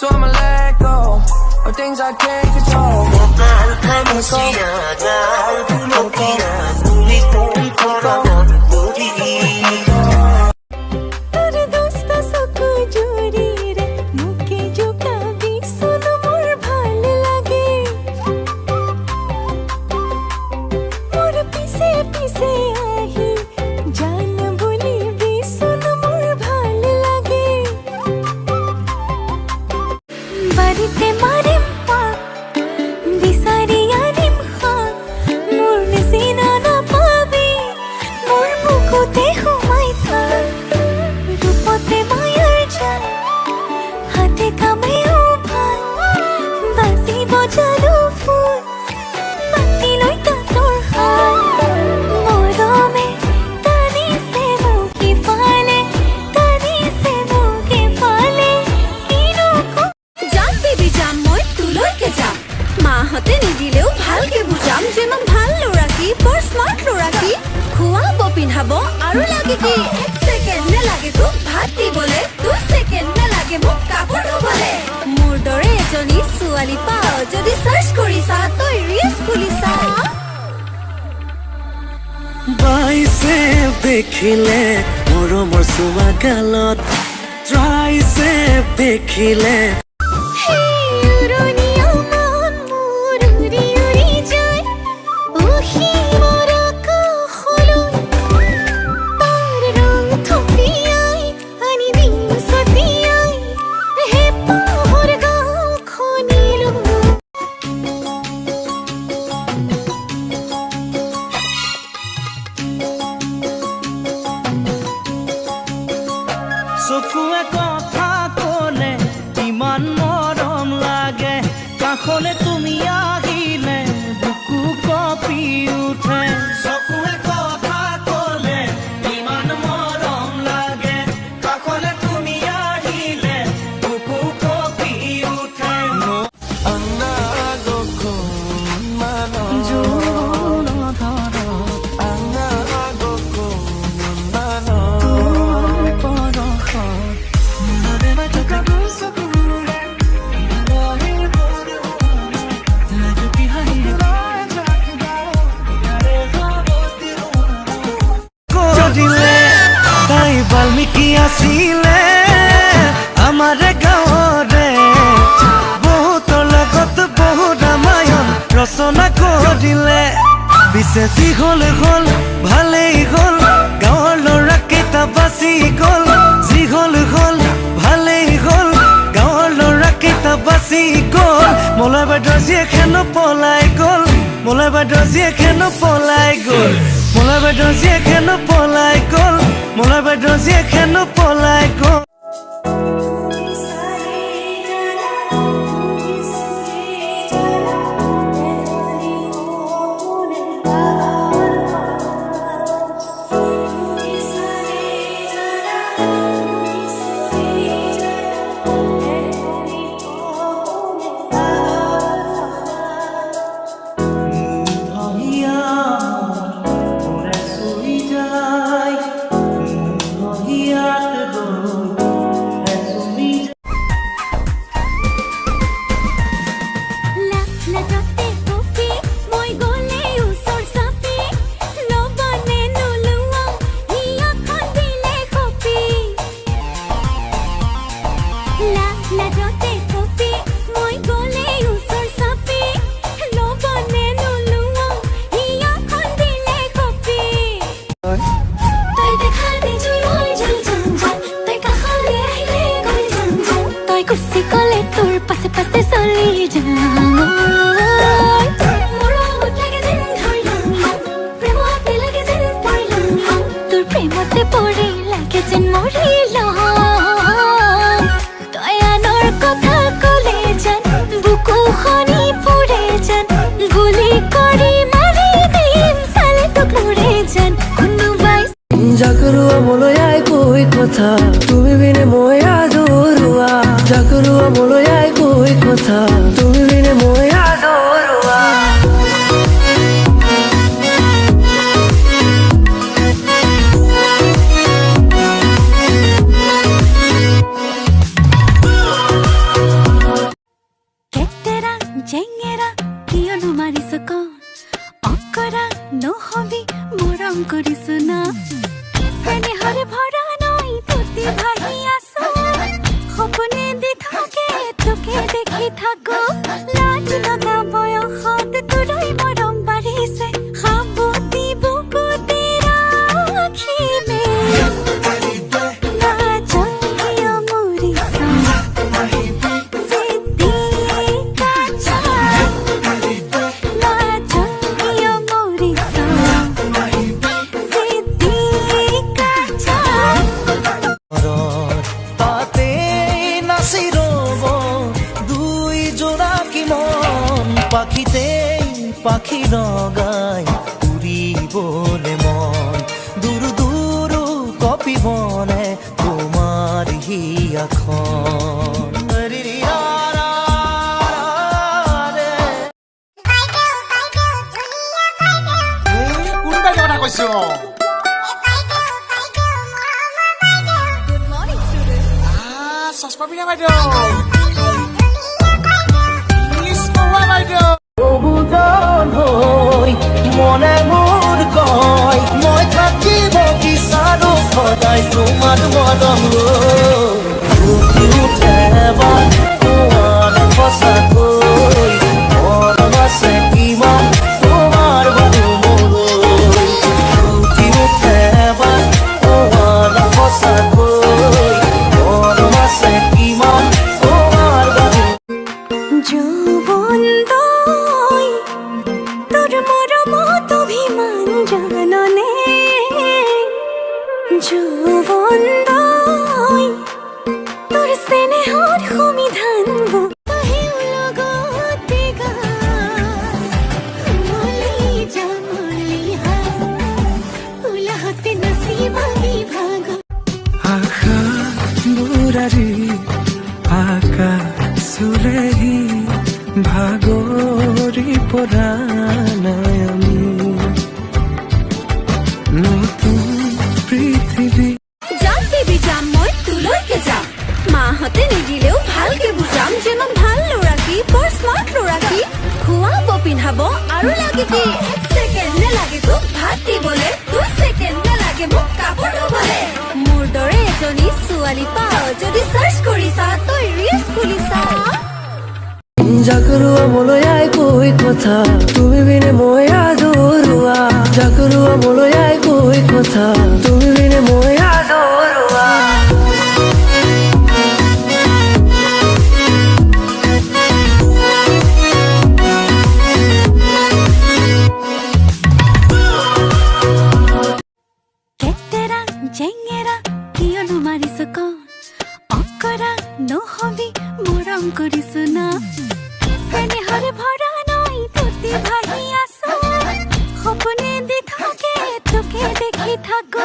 So I'ma let go of things I can't control. পিন্ধাব আৰু লাগে কি 1 সেকেন্ড নে লাগে তোক ভাত দিবলে 2 সেকেন্ড নে লাগে মোক কাপোৰ ধুবলে মোৰ দৰে এজনী ছোৱালী পাও যদি সাৰ্চ কৰিছা তই ৰিলছ খুলিছা বাইছে দেখিলে মৰমৰ চুমা গালত ট্ৰাইছে দেখিলে চকুৱে কথা ক'লে ইমান মৰম লাগে কাষলে তুমি আহিলে বুকু কঁপি উঠে চকুৱে কথা ক'লে ইমান মৰম লাগে কাষলে তুমি আহিলে বুকু কঁপি উঠে তাই বাল্মীকি আছিলে আমাৰ গাঁৱৰে বহুতৰ লগত বহু ৰামায়ণ ৰচনা কৰিলে পিছে যি হ'ল হ'ল ভালেই হ'ল গাঁৱৰ ল'ৰাকেইটা বাচি গ'ল যি হ'ল হ'ল ভালেই হ'ল গাঁৱৰ ল'ৰাকেইটা বাচি গ'ল মলয় বাইদেউৰ জীয়েকেনো পলাই গ'ল মলয় বাইদেউৰ জীয়েকেনো পলাই গ'ল মলয় বাইদেউৰ জীয়েকেনো পলাই গ'ল মলয় বাইদেউৰ জীয়েকেনো পলাই গ'ল তোর পাশে পাশে চলি তোর প্রেমতে পড়ে লাগে যেন মরিল দয়ানোর কথা কলে যান বুকু খনি পড়ে যান গুলি করি মারি দিম সালে তো ঘুরে যান কোনোবাই জাগৰুৱা মলৈ আই কৈ কথা তুমি বিনে মই আদৰুৱা জাগৰুৱা মলৈ আই কৈ কথা তুমি বিনে মই আদৰুৱা কৰিছো না চেনেহৰে ভৰা নৈ তুতি ভাহি আছো সপোনে দি থাকে তোকে দেখি থাকো লাজ লগা বয়সত তোৰই মৰম বাঢ়িছে সাবতি বুকুতে ৰাখিমে নাচকিয়া মৰিছা পাখি লগাই উড়িবলে মন দূৰ দূৰ কপিবনে তোমাৰ হিয়াখন কোনবাই কথা কৈছো চশমা পিন্ধা বাইদেউ ইংলিছ কোৱা বাইদেউ মনে মোৰ কয় মই থাকিব বিচাৰো সদায় তোমাৰ মৰম উঠি উঠে এবাৰ তোমাৰ সঁচাকৈ মৰম আছে কিমান তোমাৰ বাৰু মোলৈ উঠি উঠে এবাৰ তোমাৰ সঁচাকৈ মৰম আছে কিমান তোমাৰ বাৰু যৌৱনদয় তোৰ স্নেহৰ সমিধান লগতে গাহতে নচিবা বিভাগ আশা বুঢ়াৰী আকাশলেহি ভাগৰি পৰা নাই আমি নতুন পৃথিৱী যাম দেৱী যাম মই তোলৈকে যাম মাহঁতে নিদিলেও ভালকে বুজাম যেন ভাল ল'ৰাকী বৰ স্মাৰ্ট ল'ৰাকী খুৱাব পিন্ধাব আৰু লাগে কি এক ছেকেণ্ড নেলাগে তোক ভাত দিবলে 2 ছেকেণ্ড নেলাগে মোক কাপোৰ ধুবলে মোৰ দৰে এজনী ছোৱালী পাওঁ যদি চাৰ্চ কৰিছা তই ৰিলছ খুলিছা জাগৰুৱা মলৈ আই কৈ কথা তুমি বিনে মই আদৰুৱা জাগৰুৱা মলৈ আই কৈ কথা তুমি বিনে মই আদৰুৱা কেতেৰা জেঙেৰা কিয়নো মাৰিছো কণ অকৰা নহবি মৰম কৰিছো না চেনেহৰে ভৰা নৈ তুতি ভাহি আছো সপোনে দি থাকে তোকে দেখি থাকো